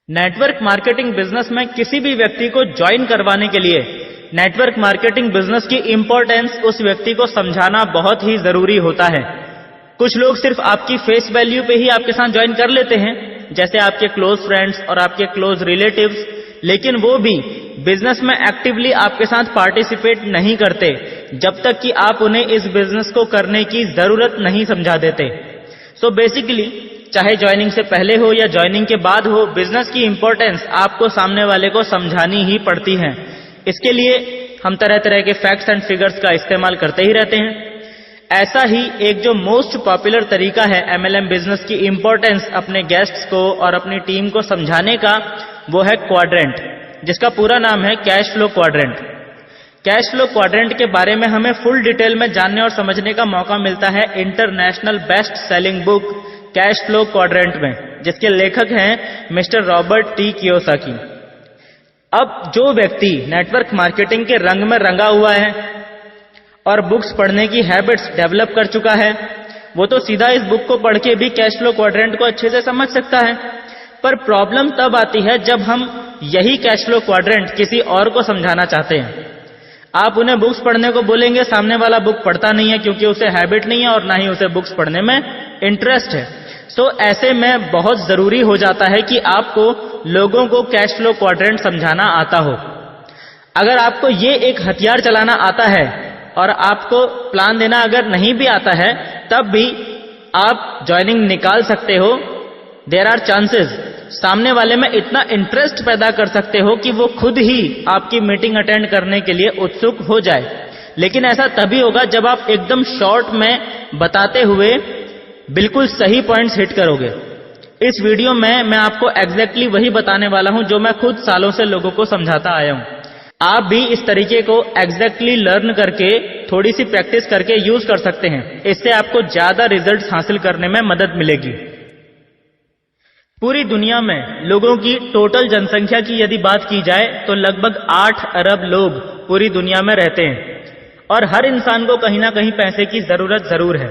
Network marketing business में किसी भी व्यक्ति को ज्वाइन करवाने के लिए नेटवर्क मार्केटिंग बिजनेस की इंपॉर्टेंस उस व्यक्ति को समझाना बहुत ही जरूरी होता है। कुछ लोग सिर्फ आपकी फेस वैल्यू पे ही आपके साथ ज्वाइन कर लेते हैं, जैसे आपके क्लोज फ्रेंड्स और आपके क्लोज रिलेटिव्स, लेकिन वो भी बिजनेस में एक्टिवली आपके साथ पार्टिसिपेट नहीं करते जब तक कि आप उन्हें इस बिजनेस को करने की जरूरत नहीं समझा देते। सो बेसिकली चाहे ज्वाइनिंग से पहले हो या ज्वाइनिंग के बाद हो, बिजनेस की इंपॉर्टेंस आपको सामने वाले को समझानी ही पड़ती है। इसके लिए हम तरह तरह के फैक्ट्स एंड फिगर्स का इस्तेमाल करते ही रहते हैं। ऐसा ही एक जो मोस्ट पॉपुलर तरीका है एमएलएम बिजनेस की इंपॉर्टेंस अपने गेस्ट्स को और अपनी टीम को समझाने का, वो है क्वाड्रेंट, जिसका पूरा नाम है cash flow quadrant. Cash flow quadrant के बारे में हमें फुल डिटेल में जानने और समझने का मौका मिलता है international best selling book cash flow quadrant में, जिसके लेखक हैं मिस्टर रॉबर्ट टी कियोसाकी। अब जो व्यक्ति नेटवर्क मार्केटिंग के रंग में रंगा हुआ है और बुक्स पढ़ने की हैबिट्स डेवलप कर चुका है, वो तो सीधा इस बुक को पढ़ के भी कैश फ्लो क्वाड्रेंट को अच्छे से समझ सकता है। पर प्रॉब्लम तब आती है जब हम यही कैश फ्लो क्वाड्रेंट किसी और को समझाना चाहते हैं। आप उन्हें बुक्स पढ़ने को बोलेंगे, सामने वाला बुक पढ़ता नहीं है क्योंकि उसे हैबिट नहीं है और ना ही उसे बुक्स पढ़ने में इंटरेस्ट है। सो ऐसे में बहुत जरूरी हो जाता है कि आपको लोगों को कैश फ्लो क्वाड्रेंट समझाना आता हो। अगर आपको ये एक हथियार चलाना आता है और आपको प्लान देना अगर नहीं भी आता है, तब भी आप ज्वाइनिंग निकाल सकते हो। देयर आर चांसेस, सामने वाले में इतना इंटरेस्ट पैदा कर सकते हो कि वो खुद ही आपकी मीटिंग अटेंड करने के लिए उत्सुक हो जाए। लेकिन ऐसा तभी होगा जब आप एकदम शॉर्ट में बताते हुए बिल्कुल सही पॉइंट्स हिट करोगे। इस वीडियो में मैं आपको एग्जैक्टली वही बताने वाला हूं जो मैं खुद सालों से लोगों को समझाता आया हूं। आप भी इस तरीके को एग्जैक्टली लर्न करके थोड़ी सी प्रैक्टिस करके यूज कर सकते हैं। इससे आपको ज्यादा रिजल्ट्स हासिल करने में मदद मिलेगी। पूरी दुनिया में लोगों की टोटल जनसंख्या की यदि बात की जाए तो लगभग 8 अरब लोग पूरी दुनिया में रहते हैं और हर इंसान को कहीं ना कहीं पैसे की जरूरत जरूर है।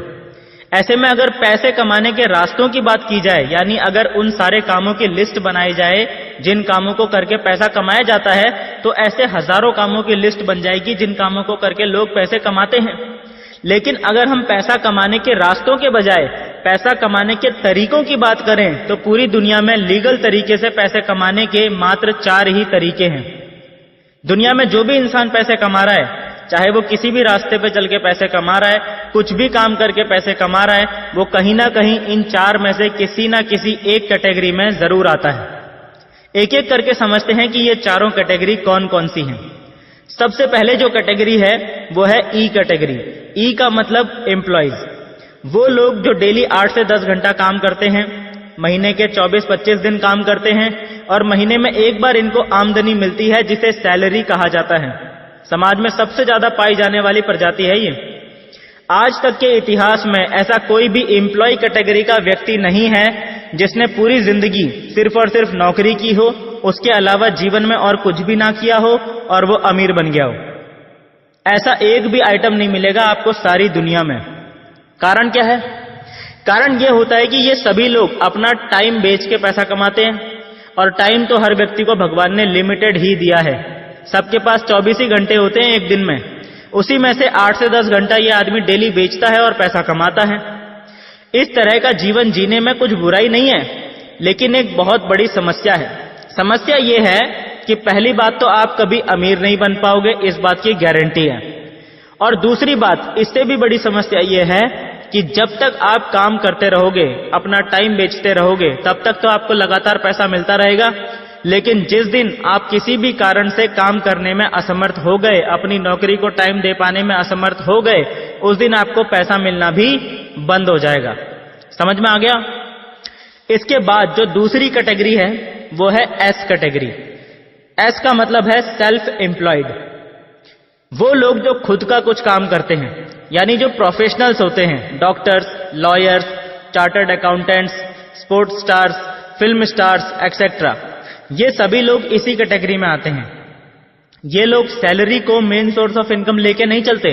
ऐसे में अगर पैसे कमाने के रास्तों की बात की जाए, यानी अगर उन सारे कामों की लिस्ट बनाई जाए जिन कामों को करके पैसा कमाया जाता है, तो ऐसे हजारों कामों की लिस्ट बन जाएगी जिन कामों को करके लोग पैसे कमाते हैं। लेकिन अगर हम पैसा कमाने के रास्तों के बजाय पैसा कमाने के तरीकों की बात करें, तो पूरी दुनिया में लीगल तरीके से पैसे कमाने के मात्र 4 ही तरीके हैं। दुनिया में जो भी इंसान पैसे कमा रहा है, चाहे वो किसी भी रास्ते पे चल के पैसे कमा रहा है, कुछ भी काम करके पैसे कमा रहा है, वो कहीं ना कहीं इन 4 में से किसी ना किसी एक कैटेगरी में जरूर आता है। एक एक करके समझते हैं कि ये चारों कैटेगरी कौन कौन सी हैं। सबसे पहले जो कैटेगरी है वो है ई कैटेगरी। ई का मतलब एम्प्लॉइज। वो लोग जो डेली 8 से 10 घंटा काम करते हैं, महीने के 24-25 दिन काम करते हैं और महीने में एक बार इनको आमदनी मिलती है जिसे सैलरी कहा जाता है। समाज में सबसे ज्यादा पाई जाने वाली प्रजाति है ये। आज तक के इतिहास में ऐसा कोई भी एम्प्लॉय कैटेगरी का व्यक्ति नहीं है जिसने पूरी जिंदगी सिर्फ और सिर्फ नौकरी की हो, उसके अलावा जीवन में और कुछ भी ना किया हो और वो अमीर बन गया हो। ऐसा एक भी आइटम नहीं मिलेगा आपको सारी दुनिया में। कारण क्या है? कारण ये होता है कि ये सभी लोग अपना टाइम बेच के पैसा कमाते हैं और टाइम तो हर व्यक्ति को भगवान ने लिमिटेड ही दिया है। सबके पास 24 ही घंटे होते हैं एक दिन में, उसी में से 8 से 10 घंटा ये आदमी डेली बेचता है और पैसा कमाता है। इस तरह का जीवन जीने में कुछ बुराई नहीं है, लेकिन एक बहुत बड़ी समस्या है। समस्या ये है कि पहली बात तो आप कभी अमीर नहीं बन पाओगे, इस बात की गारंटी है। और दूसरी बात, इससे भी बड़ी समस्या ये है कि जब तक आप काम करते रहोगे, अपना टाइम बेचते रहोगे, तब तक तो आपको लगातार पैसा मिलता रहेगा। लेकिन जिस दिन आप किसी भी कारण से काम करने में असमर्थ हो गए, अपनी नौकरी को टाइम दे पाने में असमर्थ हो गए, उस दिन आपको पैसा मिलना भी बंद हो जाएगा। समझ में आ गया? इसके बाद जो दूसरी कैटेगरी है वो है एस कैटेगरी। एस का मतलब है सेल्फ एम्प्लॉयड। वो लोग जो खुद का कुछ काम करते हैं, यानी जो प्रोफेशनल्स होते हैं, doctors, lawyers, chartered accountants, sports stars, film stars etcetera, ये सभी लोग इसी कैटेगरी में आते हैं। ये लोग सैलरी को मेन सोर्स ऑफ इनकम लेके नहीं चलते।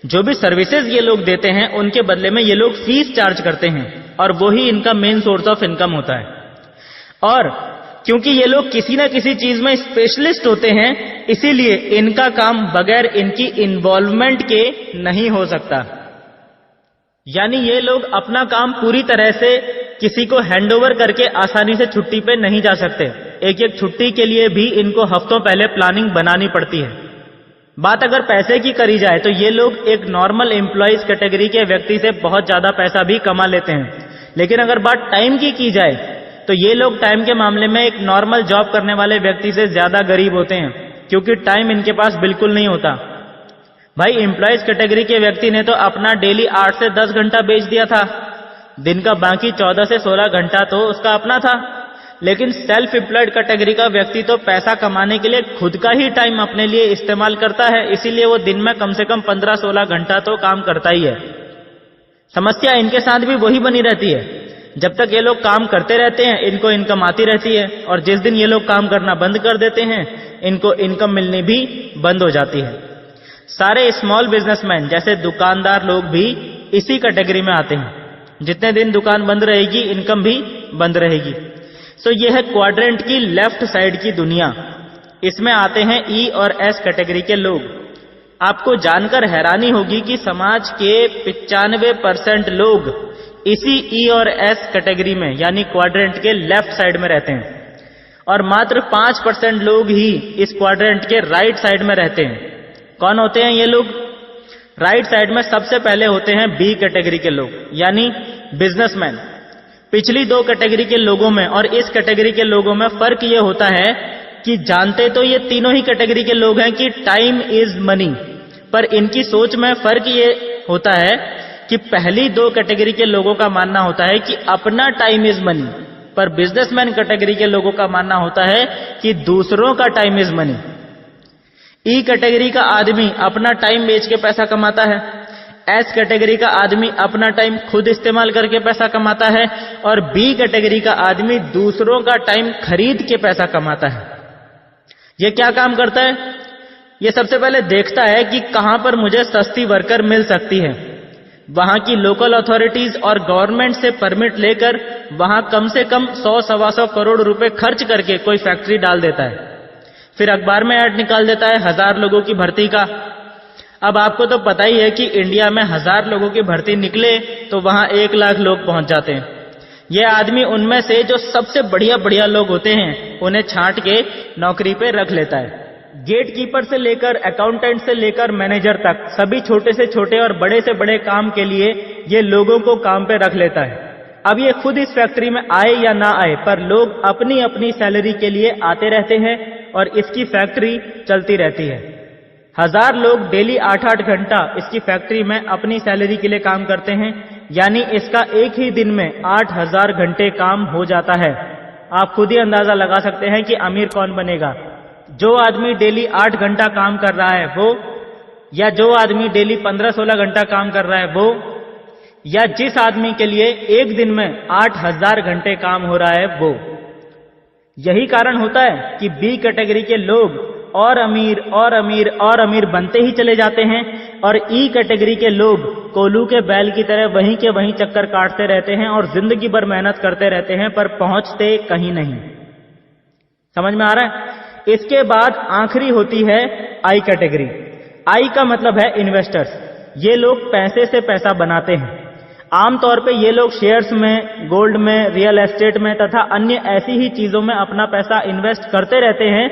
जो भी सर्विसेज ये लोग देते हैं उनके बदले में ये लोग फीस चार्ज करते हैं और वो ही इनका मेन सोर्स ऑफ इनकम होता है। और क्योंकि ये लोग किसी ना किसी चीज में स्पेशलिस्ट होते हैं, इसीलिए इनका काम बगैर इनकी इन्वॉल्वमेंट के नहीं हो सकता। यानी ये लोग अपना काम पूरी तरह से किसी को हैंडओवर करके आसानी से छुट्टी पे नहीं जा सकते। एक एक छुट्टी के लिए भी इनको हफ्तों पहले प्लानिंग बनानी पड़ती है। बात अगर पैसे की करी जाए तो ये लोग एक नॉर्मल एम्प्लॉइज कैटेगरी के व्यक्ति से बहुत ज्यादा पैसा भी कमा लेते हैं। लेकिन अगर बात टाइम की जाए तो ये लोग टाइम के मामले में एक नॉर्मल जॉब करने वाले व्यक्ति से ज्यादा गरीब होते हैं, क्योंकि टाइम इनके पास बिल्कुल नहीं होता। भाई एम्प्लॉइज कैटेगरी के व्यक्ति ने तो अपना डेली 8 से 10 घंटा बेच दिया था, दिन का बाकी 14 से 16 घंटा तो उसका अपना था। लेकिन सेल्फ एम्प्लॉयड कैटेगरी का व्यक्ति तो पैसा कमाने के लिए खुद का ही टाइम अपने लिए इस्तेमाल करता है, इसीलिए वो दिन में कम से कम 15-16 घंटा तो काम करता ही है। समस्या इनके साथ भी वही बनी रहती है, जब तक ये लोग काम करते रहते हैं इनको इनकम आती रहती है, और जिस दिन ये लोग काम करना बंद कर देते हैं इनको इनकम मिलनी भी बंद हो जाती है। सारे स्मॉल बिजनेसमैन जैसे दुकानदार लोग भी इसी कैटेगरी में आते हैं। जितने दिन दुकान बंद रहेगी इनकम भी बंद रहेगी। सो यह है क्वाड्रेंट की लेफ्ट साइड की दुनिया। इसमें आते हैं ई और एस कैटेगरी के लोग। आपको जानकर हैरानी होगी कि समाज के 95% लोग इसी ई और एस कैटेगरी में यानी क्वाड्रेंट के लेफ्ट साइड में रहते हैं, और मात्र 5% लोग ही इस क्वाड्रेंट के राइट साइड में रहते हैं। कौन होते हैं ये लोग? राइट साइड में सबसे पहले होते हैं बी कैटेगरी के लोग यानी बिजनेसमैन। पिछली 2 कैटेगरी के लोगों में और इस कैटेगरी के लोगों में फर्क ये होता है कि जानते तो ये तीनों ही कैटेगरी के लोग हैं कि टाइम इज मनी, पर इनकी सोच में फर्क ये होता है कि पहली 2 कैटेगरी के लोगों का मानना होता है कि अपना टाइम इज मनी, पर बिजनेसमैन कैटेगरी के लोगों का मानना होता है कि दूसरों का time is money. E category का आदमी अपना टाइम बेच के पैसा कमाता है, एस कैटेगरी का आदमी अपना टाइम खुद इस्तेमाल करके पैसा कमाता है, और बी कैटेगरी का आदमी दूसरों का टाइम खरीद के पैसा कमाता है। ये क्या काम करता है? ये सबसे पहले देखता है कि कहां पर मुझे सस्ती वर्कर मिल सकती है, वहां की लोकल अथॉरिटीज और गवर्नमेंट से परमिट लेकर वहां कम से कम 100-125 करोड़ रुपए खर्च करके कोई फैक्ट्री डाल देता है। फिर अखबार में ऐड निकाल देता है 1000 लोगों की भर्ती का। अब आपको तो पता ही है कि इंडिया में 1000 लोगों की भर्ती निकले तो वहां 1 लाख लोग पहुंच जाते हैं। यह आदमी उनमें से जो सबसे बढ़िया लोग होते हैं उन्हें छांट के नौकरी पे रख लेता है। गेट कीपर से लेकर अकाउंटेंट से लेकर मैनेजर तक सभी छोटे से छोटे और बड़े से बड़े काम के लिए ये लोगों को काम पे रख लेता है। अब ये खुद इस फैक्ट्री में आए या ना आए, पर लोग अपनी अपनी सैलरी के लिए आते रहते हैं और इसकी फैक्ट्री चलती रहती है। 1000 लोग डेली 8-8 घंटा इसकी फैक्ट्री में अपनी सैलरी के लिए काम करते हैं, यानी इसका एक ही दिन में 8000 घंटे काम हो जाता है। आप खुद ही अंदाजा लगा सकते हैं कि अमीर कौन बनेगा, जो आदमी डेली 8 घंटा काम कर रहा है वो, या जो आदमी डेली 15-16 घंटा काम कर रहा है वो, या जिस आदमी के लिए एक दिन में 8000 घंटे काम हो रहा है वो। यही कारण होता है कि बी कैटेगरी के लोग और अमीर और अमीर और अमीर बनते ही चले जाते हैं, और ई कैटेगरी के लोग कोल्हू के बैल की तरह वहीं के वहीं चक्कर काटते रहते हैं और जिंदगी भर मेहनत करते रहते हैं, पर पहुंचते कहीं नहीं। समझ में आ रहा है? इसके बाद आखिरी होती है आई कैटेगरी। आई का मतलब है इन्वेस्टर्स। ये लोग पैसे से पैसा बनाते हैं। आमतौर पे ये लोग शेयर्स में, गोल्ड में, रियल एस्टेट में तथा अन्य ऐसी ही चीजों में अपना पैसा इन्वेस्ट करते रहते हैं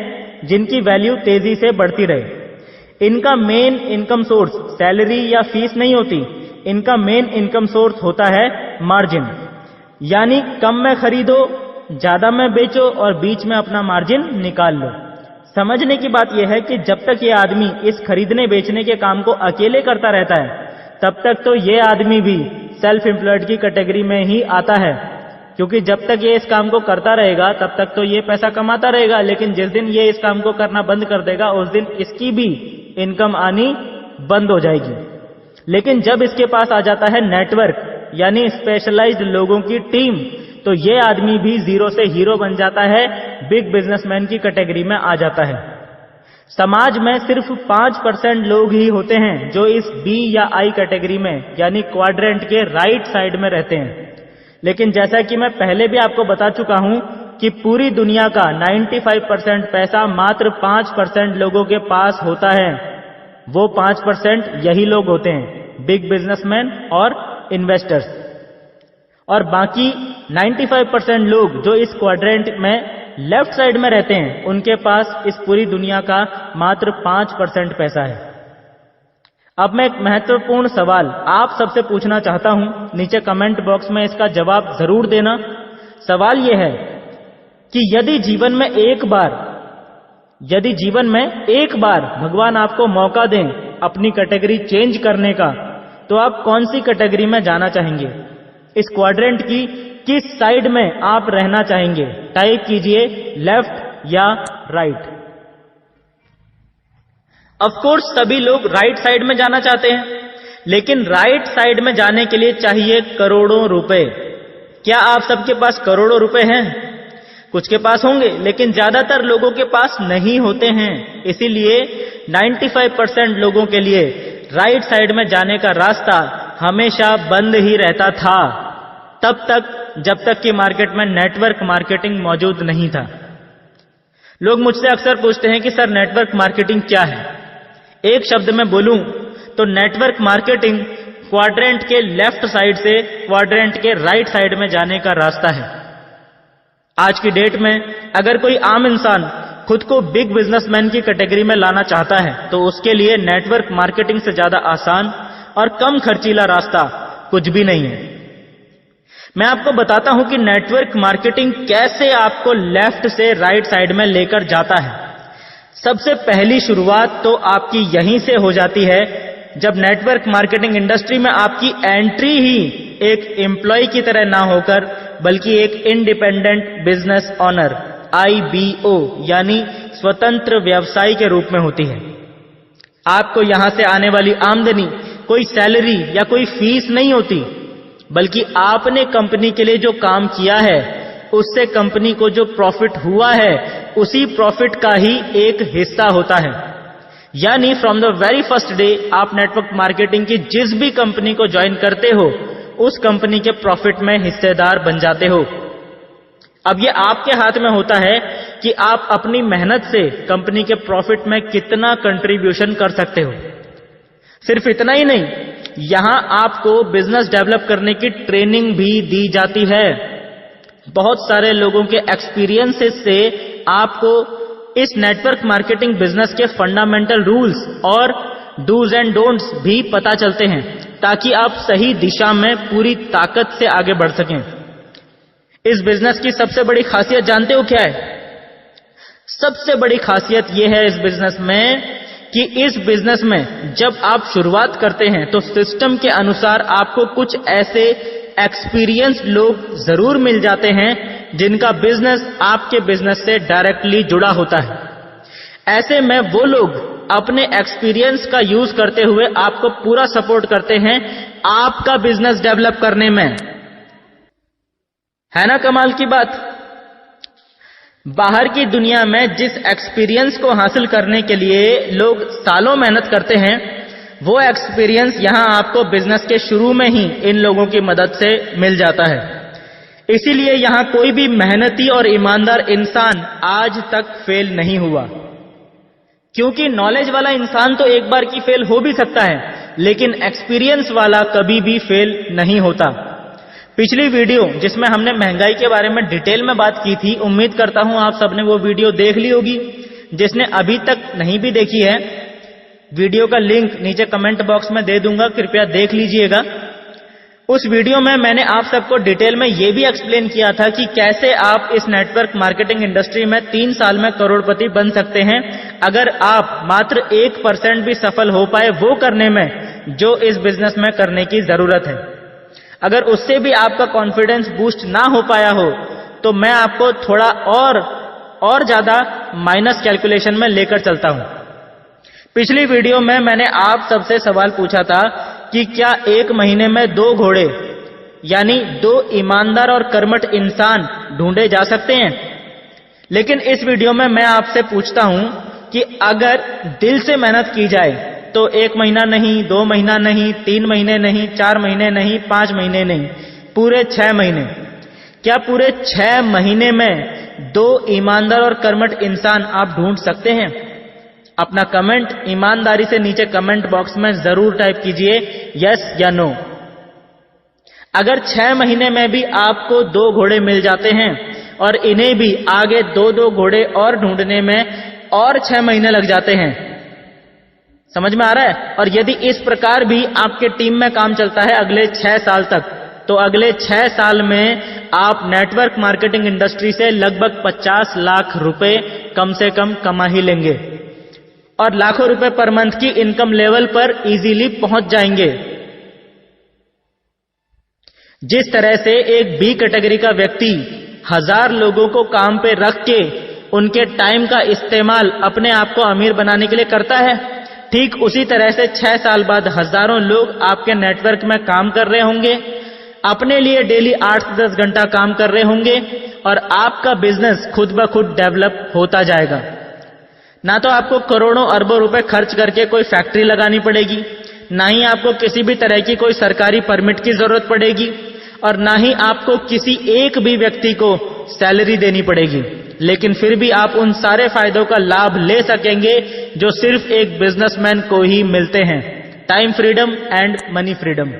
जिनकी वैल्यू तेजी से बढ़ती रहे। इनका मेन इनकम सोर्स सैलरी या फीस नहीं होती, इनका मेन इनकम सोर्स होता है मार्जिन, यानी कम में खरीदो, ज्यादा में बेचो और बीच में अपना मार्जिन निकाल लो। समझने की बात यह है कि जब तक ये आदमी इस खरीदने बेचने के काम को अकेले करता रहता है तब तक तो ये आदमी भी सेल्फ एम्प्लॉयड की कैटेगरी में ही आता है, क्योंकि जब तक ये इस काम को करता रहेगा तब तक तो ये पैसा कमाता रहेगा, लेकिन जिस दिन ये इस काम को करना बंद कर देगा उस दिन इसकी भी इनकम आनी बंद हो जाएगी। लेकिन जब इसके पास आ जाता है नेटवर्क यानी स्पेशलाइज्ड लोगों की टीम, तो ये आदमी भी जीरो से हीरो बन जाता है, बिग बिजनेसमैन की कैटेगरी में आ जाता है। समाज में सिर्फ 5% लोग ही होते हैं जो इस बी या आई कैटेगरी में यानी क्वाड्रेंट के राइट साइड में रहते हैं। लेकिन जैसा कि मैं पहले भी आपको बता चुका हूं, कि पूरी दुनिया का 95% पैसा मात्र 5% लोगों के पास होता है। वो 5% यही लोग होते हैं, बिग बिजनेसमैन और इन्वेस्टर्स। और बाकी 95% लोग जो इस क्वाड्रेंट में लेफ्ट साइड में रहते हैं, उनके पास इस पूरी दुनिया का मात्र 5% पैसा है। अब मैं एक महत्वपूर्ण सवाल आप सबसे पूछना चाहता हूं, नीचे कमेंट बॉक्स में इसका जवाब जरूर देना। सवाल यह है कि यदि जीवन में एक बार भगवान आपको मौका दें अपनी कैटेगरी चेंज करने का, तो आप कौन सी कैटेगरी में जाना चाहेंगे? इस क्वाड्रेंट की किस साइड में आप रहना चाहेंगे? टाइप कीजिए लेफ्ट या राइट। ऑफ कोर्स सभी लोग राइट साइड में जाना चाहते हैं, लेकिन राइट साइड में जाने के लिए चाहिए करोड़ों रुपए। क्या आप सबके पास करोड़ों रुपए हैं? कुछ के पास होंगे, लेकिन ज्यादातर लोगों के पास नहीं होते हैं। इसीलिए 95% लोगों के लिए राइट साइड में जाने का रास्ता हमेशा बंद ही रहता था, तब तक जब तक कि मार्केट में नेटवर्क मार्केटिंग मौजूद नहीं था। लोग मुझसे अक्सर पूछते हैं कि सर नेटवर्क मार्केटिंग क्या है? एक शब्द में बोलूं तो नेटवर्क मार्केटिंग क्वाड्रेंट के लेफ्ट साइड से क्वाड्रेंट के राइट साइड में जाने का रास्ता है। आज की डेट में अगर कोई आम इंसान खुद को बिग बिजनेसमैन की कैटेगरी में लाना चाहता है, तो उसके लिए नेटवर्क मार्केटिंग से ज्यादा आसान और कम खर्चीला रास्ता कुछ भी नहीं है। मैं आपको बताता हूं कि नेटवर्क मार्केटिंग कैसे आपको लेफ्ट से राइट साइड में लेकर जाता है। सबसे पहली शुरुआत तो आपकी यहीं से हो जाती है, जब नेटवर्क मार्केटिंग इंडस्ट्री में आपकी एंट्री ही एक एम्प्लॉय की तरह ना होकर बल्कि एक इंडिपेंडेंट बिजनेस ओनर IBO यानी स्वतंत्र व्यवसायी के रूप में होती है। आपको यहां से आने वाली आमदनी कोई सैलरी या कोई फीस नहीं होती, बल्कि आपने कंपनी के लिए जो काम किया है उससे कंपनी को जो प्रॉफिट हुआ है उसी प्रॉफिट का ही एक हिस्सा होता है। यानी from the very first day आप नेटवर्क मार्केटिंग की जिस भी कंपनी को ज्वाइन करते हो उस कंपनी के प्रॉफिट में हिस्सेदार बन जाते हो। अब ये आपके हाथ में होता है कि आप अपनी मेहनत से कंपनी के प्रॉफिट में कितना कंट्रीब्यूशन कर सकते हो। सिर्फ इतना ही नहीं, यहां आपको बिजनेस डेवलप करने की ट्रेनिंग भी दी जाती है। बहुत सारे लोगों के एक्सपीरियंसेस से आपको इस नेटवर्क मार्केटिंग बिजनेस के फंडामेंटल रूल्स और डूज एंड डोंट्स भी पता चलते हैं, ताकि आप सही दिशा में पूरी ताकत से आगे बढ़ सकें। इस बिजनेस की सबसे बड़ी खासियत जानते हो क्या है? सबसे बड़ी खासियत यह है इस बिजनेस में कि इस बिजनेस में जब आप शुरुआत करते हैं तो सिस्टम के अनुसार आपको कुछ ऐसे एक्सपीरियंस लोग जरूर मिल जाते हैं जिनका बिजनेस आपके बिजनेस से डायरेक्टली जुड़ा होता है। ऐसे में वो लोग अपने एक्सपीरियंस का यूज करते हुए आपको पूरा सपोर्ट करते हैं आपका बिजनेस डेवलप करने में। है ना कमाल की बात? बाहर की दुनिया में जिस एक्सपीरियंस को हासिल करने के लिए लोग सालों मेहनत करते हैं, वो एक्सपीरियंस यहां आपको बिजनेस के शुरू में ही इन लोगों की मदद से मिल जाता है। इसीलिए यहां कोई भी मेहनती और ईमानदार इंसान आज तक फेल नहीं हुआ, क्योंकि नॉलेज वाला इंसान तो एक बार की फेल हो भी सकता है, लेकिन एक्सपीरियंस वाला कभी भी फेल नहीं होता। पिछली वीडियो जिसमें हमने महंगाई के बारे में डिटेल में बात की थी, उम्मीद करता हूं आप सबने वो वीडियो देख ली होगी। जिसने अभी तक नहीं भी देखी है, वीडियो का लिंक नीचे कमेंट बॉक्स में दे दूंगा, कृपया देख लीजिएगा। उस वीडियो में मैंने आप सबको डिटेल में यह भी एक्सप्लेन किया था कि कैसे आप इस नेटवर्क मार्केटिंग इंडस्ट्री में 3 साल में करोड़पति बन सकते हैं, अगर आप मात्र 1% भी सफल हो पाए वो करने में जो इस बिजनेस में करने की जरूरत है। अगर उससे भी आपका कॉन्फिडेंस बूस्ट ना हो पाया हो, तो मैं आपको थोड़ा और ज्यादा माइनस कैलकुलेशन में लेकर चलता हूं। पिछली वीडियो में मैंने आप सबसे सवाल पूछा था कि क्या 1 महीने में 2 घोड़े यानी 2 ईमानदार और कर्मठ इंसान ढूंढे जा सकते हैं। लेकिन इस वीडियो में मैं आपसे पूछता हूं कि अगर दिल से मेहनत की जाए तो 1 महीना नहीं, 2 महीना नहीं, 3 महीने नहीं, 4 महीने नहीं, 5 महीने नहीं, पूरे 6 महीने, क्या पूरे 6 महीने में 2 ईमानदार और कर्मठ इंसान आप ढूंढ सकते हैं? अपना कमेंट ईमानदारी से नीचे कमेंट बॉक्स में जरूर टाइप कीजिए यस या नो। अगर 6 महीने में भी आपको 2 घोड़े मिल जाते हैं और इन्हें भी आगे 2-2 घोड़े और ढूंढने में और 6 महीने लग जाते हैं, समझ में आ रहा है? और यदि इस प्रकार भी आपके टीम में काम चलता है अगले 6 साल तक, तो अगले 6 साल में आप नेटवर्क मार्केटिंग इंडस्ट्री से लगभग 50 लाख रुपए कम से कम कमा ही लेंगे और लाखों रुपए पर मंथ की इनकम लेवल पर इजीली पहुंच जाएंगे। जिस तरह से एक बी कैटेगरी का व्यक्ति 1000 लोगों को काम पे रख के उनके टाइम का इस्तेमाल अपने आप को अमीर बनाने के लिए करता है, ठीक उसी तरह से 6 साल बाद हजारों लोग आपके नेटवर्क में काम कर रहे होंगे, अपने लिए डेली 8 से 10 घंटा काम कर रहे होंगे और आपका बिजनेस खुद ब खुद डेवलप होता जाएगा। ना तो आपको करोड़ों अरबों रुपए खर्च करके कोई फैक्ट्री लगानी पड़ेगी, ना ही आपको किसी भी तरह की कोई सरकारी परमिट की जरूरत पड़ेगी और ना ही आपको किसी एक भी व्यक्ति को सैलरी देनी पड़ेगी, लेकिन फिर भी आप उन सारे फायदों का लाभ ले सकेंगे जो सिर्फ एक बिजनेसमैन को ही मिलते हैं, time freedom and money freedom.